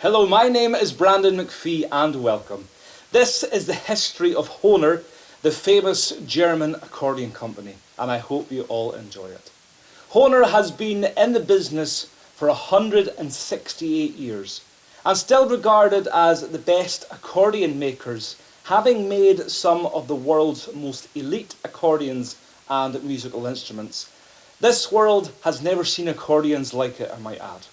Hello, my name is Brandon Mcphee and welcome. This is the history of Hohner, the famous German accordion company, and I hope you all enjoy it. Hohner has been in the business for 168 years and still regarded as the best accordion makers, having made some of the world's most elite accordions and musical instruments. This world has never seen accordions like it, I might add.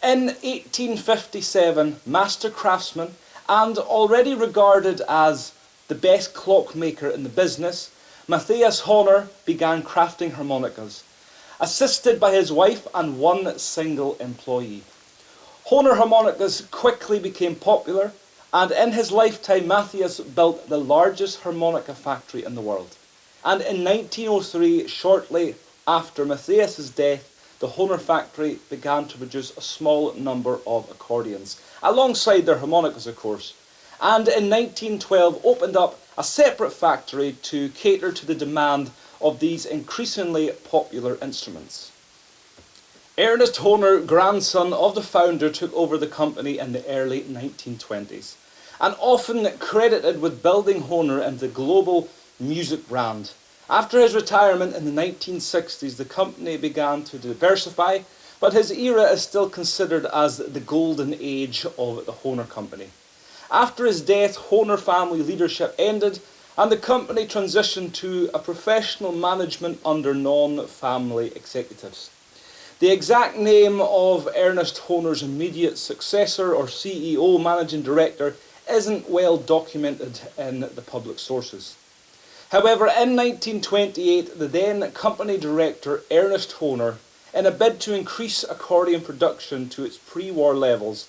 In 1857, master craftsman and already regarded as the best clockmaker in the business, Matthias Hohner began crafting harmonicas, assisted by his wife and one single employee. Hohner harmonicas quickly became popular, and in his lifetime Matthias built the largest harmonica factory in the world. And in 1903, shortly after Matthias's death, the Hohner factory began to produce a small number of accordions, alongside their harmonicas of course, and in 1912 opened up a separate factory to cater to the demand of these increasingly popular instruments. Ernest Hohner, grandson of the founder, took over the company in the early 1920s, and often credited with building Hohner into the global music brand. After his retirement in the 1960s, the company began to diversify, but his era is still considered as the golden age of the Hohner company. After his death, Hohner family leadership ended, and the company transitioned to a professional management under non-family executives. The exact name of Ernest Hohner's immediate successor or CEO, managing director, isn't well documented in the public sources. However, in 1928, the then company director Ernest Hohner, in a bid to increase accordion production to its pre-war levels,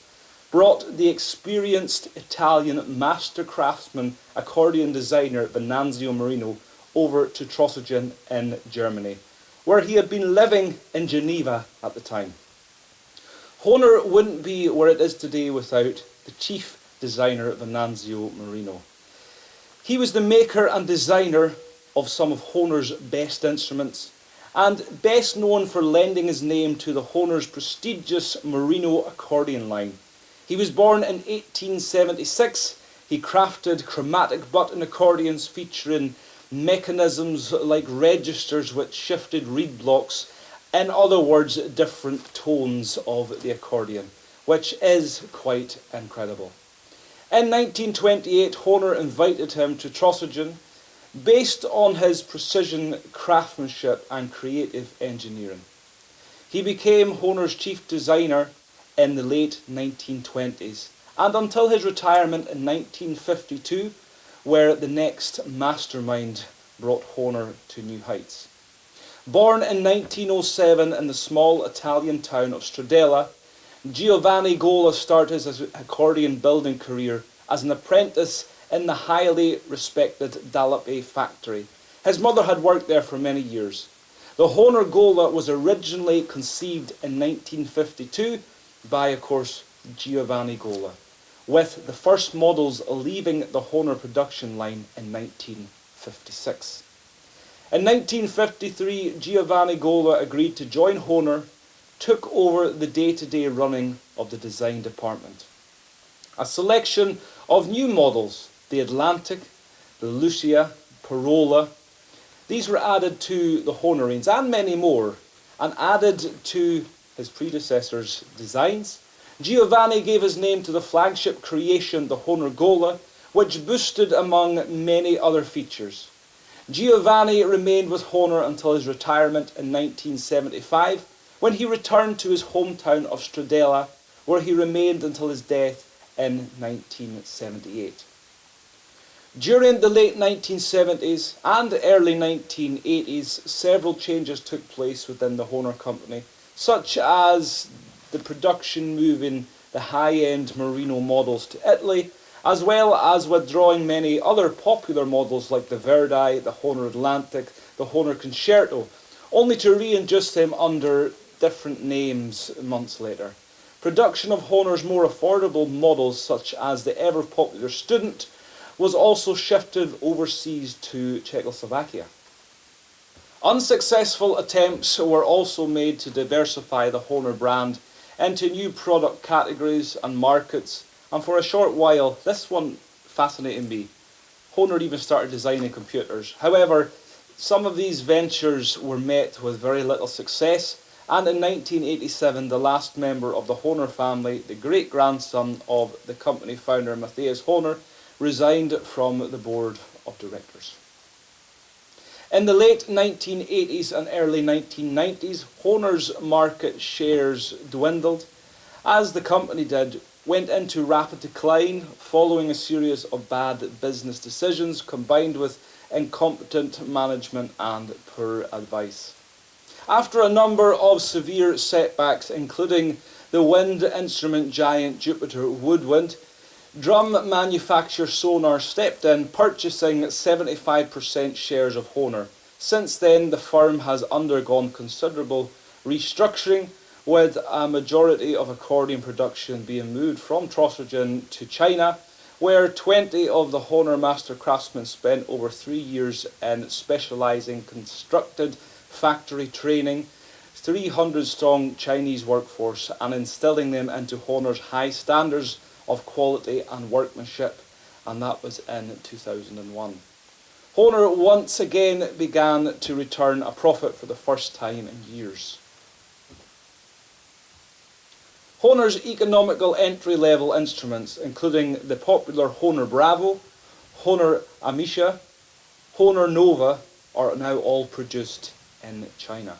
brought the experienced Italian master craftsman accordion designer Venanzio Marino over to Trossingen in Germany, where he had been living in Geneva at the time. Hohner wouldn't be where it is today without the chief designer Venanzio Marino. He was the maker and designer of some of Hohner's best instruments, and best known for lending his name to the Hohner's prestigious Marino accordion line. He was born in 1876. He crafted chromatic button accordions featuring mechanisms like registers which shifted reed blocks, in other words, different tones of the accordion, which is quite incredible. In 1928, Hohner invited him to Trossingen based on his precision craftsmanship and creative engineering. He became Hohner's chief designer in the late 1920s and until his retirement in 1952, where the next mastermind brought Hohner to new heights. Born in 1907 in the small Italian town of Stradella, Giovanni Gola started his accordion building career as an apprentice in the highly respected Dallapé factory. His mother had worked there for many years. The Hohner Gola was originally conceived in 1952 by, of course, Giovanni Gola, with the first models leaving the Hohner production line in 1956. In 1953, Giovanni Gola agreed to join Hohner, took over the day-to-day running of the design department. A selection of new models, the Atlantic, the Lucia, Parola, these were added to the Hohner range and many more, and added to his predecessors' designs. Giovanni gave his name to the flagship creation, the Hohner Gola, which boosted among many other features. Giovanni remained with Hohner until his retirement in 1975, when he returned to his hometown of Stradella, where he remained until his death in 1978. During the late 1970s and early 1980s, several changes took place within the Hohner company, such as the production moving the high-end Marino models to Italy, as well as withdrawing many other popular models like the Verdi, the Hohner Atlantic, the Hohner Concerto, only to reintroduce them under different names months later. Production of Hohner's more affordable models, such as the ever-popular Student, was also shifted overseas to Czechoslovakia. Unsuccessful attempts were also made to diversify the Hohner brand into new product categories and markets, and for a short while, this one fascinated me, Hohner even started designing computers. However, some of these ventures were met with very little success, and in 1987 the last member of the Hohner family, the great-grandson of the company founder Matthias Hohner, resigned from the board of directors. In the late 1980s and early 1990s, Hohner's market shares dwindled, as the company went into rapid decline following a series of bad business decisions combined with incompetent management and poor advice. After a number of severe setbacks, including the wind instrument giant Jupiter Woodwind, drum manufacturer Sonar stepped in, purchasing 75% shares of Hohner. Since then, the firm has undergone considerable restructuring, with a majority of accordion production being moved from Trossingen to China, where 20 of the Hohner master craftsmen spent over 3 years in specialising constructed factory training 300-strong Chinese workforce and instilling them into Hohner's high standards of quality and workmanship, and that was in 2001. Hohner once again began to return a profit for the first time in years. Hohner's economical entry-level instruments, including the popular Hohner Bravo, Hohner Amisha, Hohner Nova, are now all produced in China.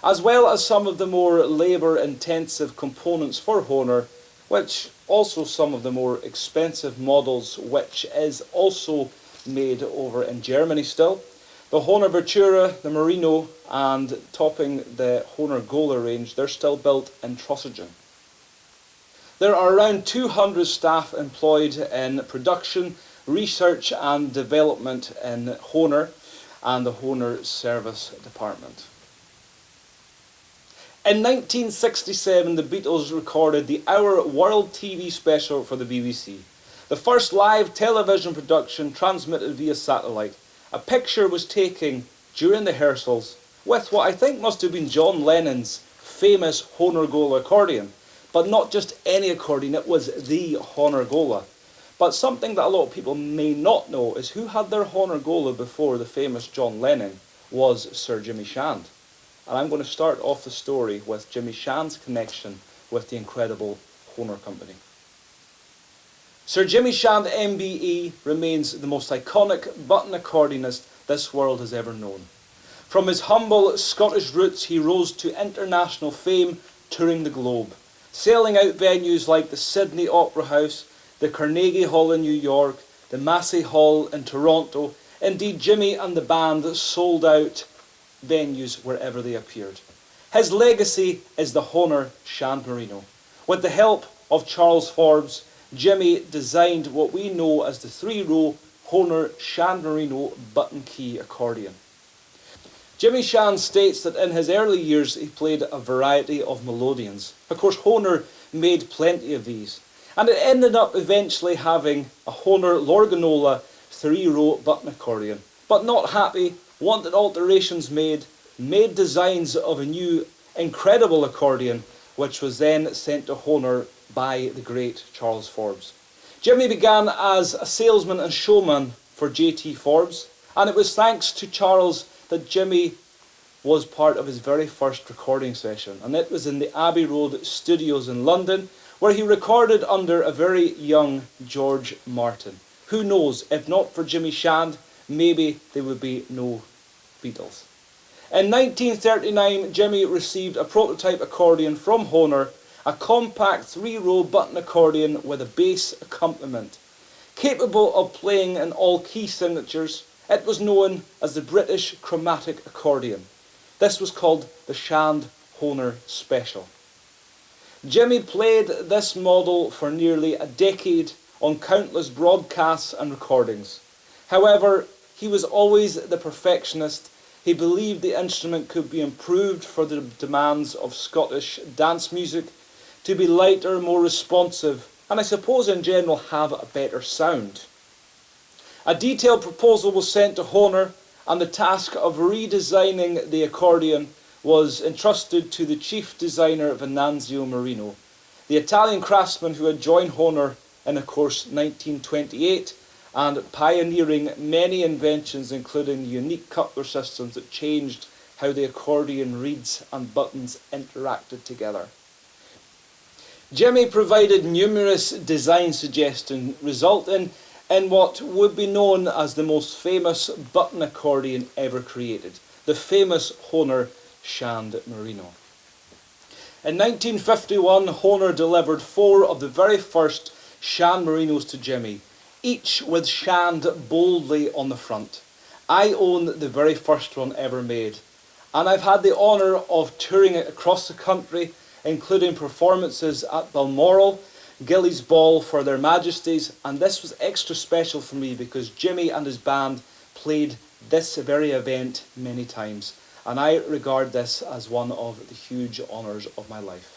As well as some of the more labour-intensive components for Hohner, which also some of the more expensive models, which is also made over in Germany still. The Hohner Bertura, the Marino, and topping the Hohner Gola range, they're still built in Trossingen. There are around 200 staff employed in production, research and development in Hohner and the Hohner Service Department. In 1967, the Beatles recorded the Our World TV special for the BBC, the first live television production transmitted via satellite. A picture was taken during the rehearsals with what I think must have been John Lennon's famous Hohner Gola accordion. But not just any accordion, it was the Hohner Gola. But something that a lot of people may not know is who had their Hohner Gola before the famous John Lennon was Sir Jimmy Shand. And I'm going to start off the story with Jimmy Shand's connection with the incredible Hohner Company. Sir Jimmy Shand MBE remains the most iconic button accordionist this world has ever known. From his humble Scottish roots, he rose to international fame, touring the globe, selling out venues like the Sydney Opera House, the Carnegie Hall in New York, the Massey Hall in Toronto. Indeed, Jimmy and the band sold out venues wherever they appeared. His legacy is the Hohner Shand Marino. With the help of Charles Forbes, Jimmy designed what we know as the 3-row Hohner Shand Marino button key accordion. Jimmy Shand states that in his early years he played a variety of melodeons. Of course, Hohner made plenty of these, and it ended up eventually having a Hohner Lorganola 3-row button accordion. But not happy, wanted alterations made designs of a new incredible accordion, which was then sent to Hohner by the great Charles Forbes. Jimmy began as a salesman and showman for J.T. Forbes, and it was thanks to Charles that Jimmy was part of his very first recording session, and it was in the Abbey Road studios in London, where he recorded under a very young George Martin. Who knows, if not for Jimmy Shand, maybe there would be no Beatles. In 1939, Jimmy received a prototype accordion from Hohner, a compact 3-row button accordion with a bass accompaniment. Capable of playing in all key signatures, it was known as the British Chromatic Accordion. This was called the Shand Hohner Special. Jimmy played this model for nearly a decade on countless broadcasts and recordings. However, he was always the perfectionist. He believed the instrument could be improved for the demands of Scottish dance music, to be lighter, more responsive, and I suppose in general have a better sound. A detailed proposal was sent to Hohner, and the task of redesigning the accordion was entrusted to the chief designer Venanzio Marino, the Italian craftsman who had joined Hohner in, of course, 1928, and pioneering many inventions, including unique coupler systems that changed how the accordion reeds and buttons interacted together. Jimmy provided numerous design suggestions, resulting in what would be known as the most famous button accordion ever created, the famous Hohner Shand Marino. In 1951, Hohner delivered 4 of the very first Shand Marinos to Jimmy, each with Shand boldly on the front. I own the very first one ever made, and I've had the honour of touring it across the country, including performances at Balmoral, Gillies Ball for their Majesties, and this was extra special for me because Jimmy and his band played this very event many times, and I regard this as one of the huge honours of my life.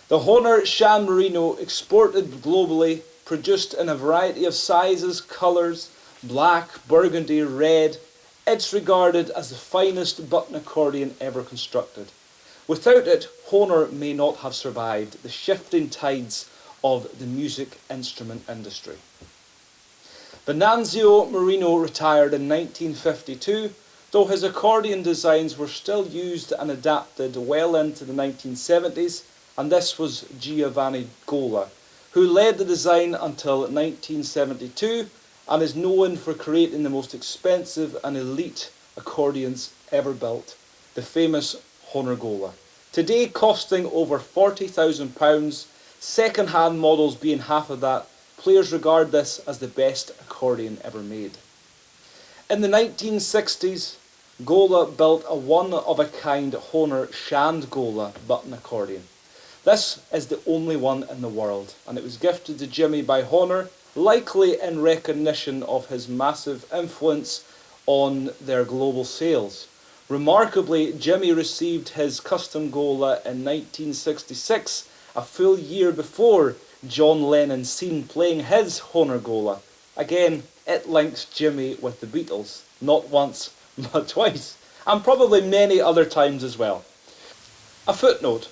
The Hohner Shand Morino, exported globally, produced in a variety of sizes, colours, black, burgundy, red, it's regarded as the finest button accordion ever constructed. Without it, Hohner may not have survived the shifting tides of the music instrument industry. Venanzio Marino retired in 1952, though his accordion designs were still used and adapted well into the 1970s, and this was Giovanni Gola, who led the design until 1972 and is known for creating the most expensive and elite accordions ever built, the famous Hohner Gola. Today costing over £40,000, second-hand models being half of that, players regard this as the best accordion ever made. In the 1960s, Gola built a one-of-a-kind Hohner Shand Gola button accordion. This is the only one in the world, and it was gifted to Jimmy by Hohner, likely in recognition of his massive influence on their global sales. Remarkably, Jimmy received his custom Gola in 1966, a full year before John Lennon seen playing his Hohner Gola. Again, it links Jimmy with the Beatles, not once, but twice, and probably many other times as well. A footnote.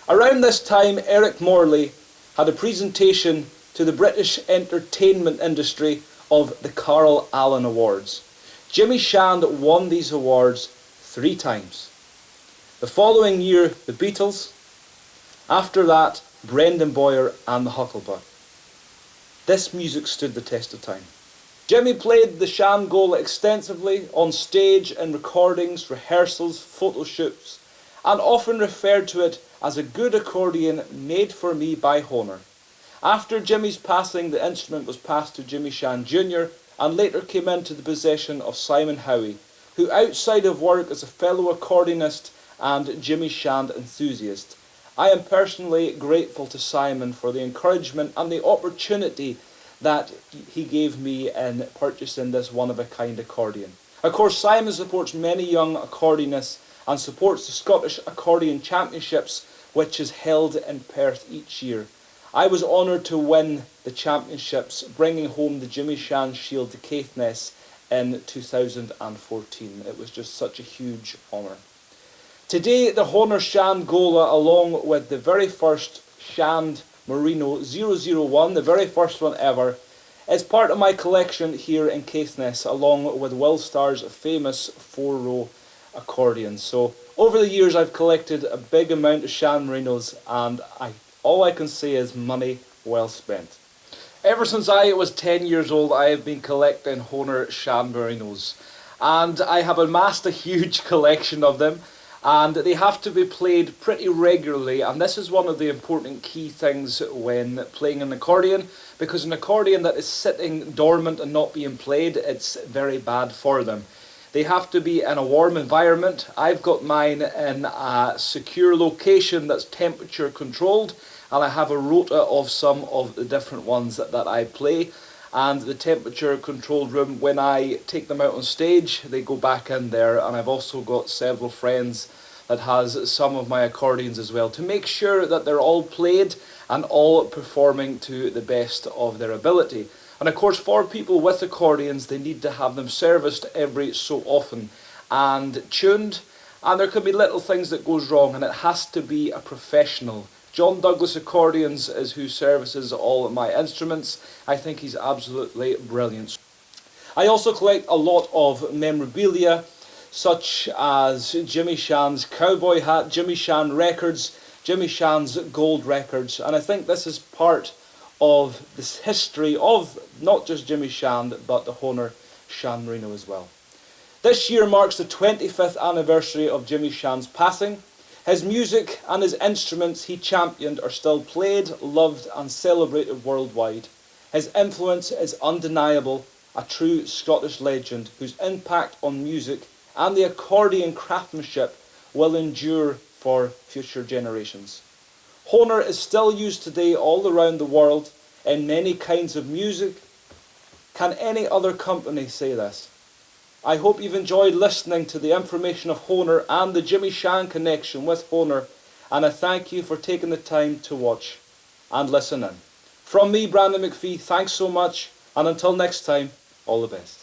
Around this time, Eric Morley had a presentation to the British entertainment industry of the Carl Allen Awards. Jimmy Shand won these awards 3 times. The following year, the Beatles. After that, Brendan Boyer and the Huckleberry. This music stood the test of time. Jimmy played the Shand Gola extensively on stage in recordings, rehearsals, photo shoots, and often referred to it as a good accordion made for me by Hohner. After Jimmy's passing, the instrument was passed to Jimmy Shand Jr. and later came into the possession of Simon Howie, who outside of work is a fellow accordionist and Jimmy Shand enthusiast. I am personally grateful to Simon for the encouragement and the opportunity that he gave me in purchasing this one-of-a-kind accordion. Of course, Simon supports many young accordionists and supports the Scottish Accordion Championships, which is held in Perth each year. I was honoured to win the championships, bringing home the Jimmy Shand Shield to Caithness in 2014. It was just such a huge honour. Today, the Hohner Shand Gola, along with the very first Shand Marino 001, the very first one ever, is part of my collection here in Caithness, along with Will Starr's famous 4-row accordions. So, over the years, I've collected a big amount of Shand Marinos, and all I can say is money well spent. Ever since I was 10 years old, I have been collecting Hohner Shand Marinos, and I have amassed a huge collection of them, and they have to be played pretty regularly, and this is one of the important key things when playing an accordion, because an accordion that is sitting dormant and not being played, it's very bad for them. They have to be in a warm environment. I've got mine in a secure location that's temperature controlled, and I have a rota of some of the different ones that I play. And the temperature controlled room, when I take them out on stage, they go back in there. And I've also got several friends that has some of my accordions as well, to make sure that they're all played and all performing to the best of their ability. And of course, for people with accordions, they need to have them serviced every so often and tuned And there can be little things that goes wrong, and it has to be a professional. John Douglas Accordions is who services all of my instruments. I think he's absolutely brilliant. I also collect a lot of memorabilia, such as Jimmy Shand's cowboy hat, Jimmy Shand records, Jimmy Shand's gold records, and I think this is part of this history of not just Jimmy Shand, but the Hohner Shand Marino as well. This year marks the 25th anniversary of Jimmy Shand's passing. His music and his instruments he championed are still played, loved and celebrated worldwide. His influence is undeniable, a true Scottish legend whose impact on music and the accordion craftsmanship will endure for future generations. Hohner is still used today all around the world in many kinds of music. Can any other company say this? I hope you've enjoyed listening to the information of Hohner and the Jimmy Shand connection with Hohner, and I thank you for taking the time to watch and listen in. From me, Brandon Mcphee, thanks so much, and until next time, all the best.